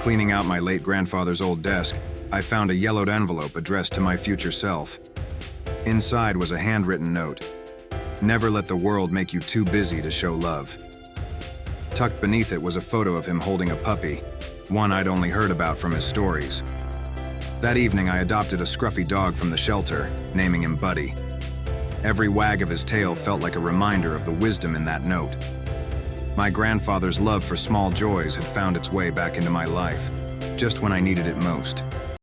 Cleaning out my late grandfather's old desk, I found a yellowed envelope addressed to my future self. Inside was a handwritten note. Never let the world make you too busy to show love. Tucked beneath it was a photo of him holding a puppy, one I'd only heard about from his stories. That evening, I adopted a scruffy dog from the shelter, naming him Buddy. Every wag of his tail felt like a reminder of the wisdom in that note. My grandfather's love for small joys had found its way back into my life, just when I needed it most.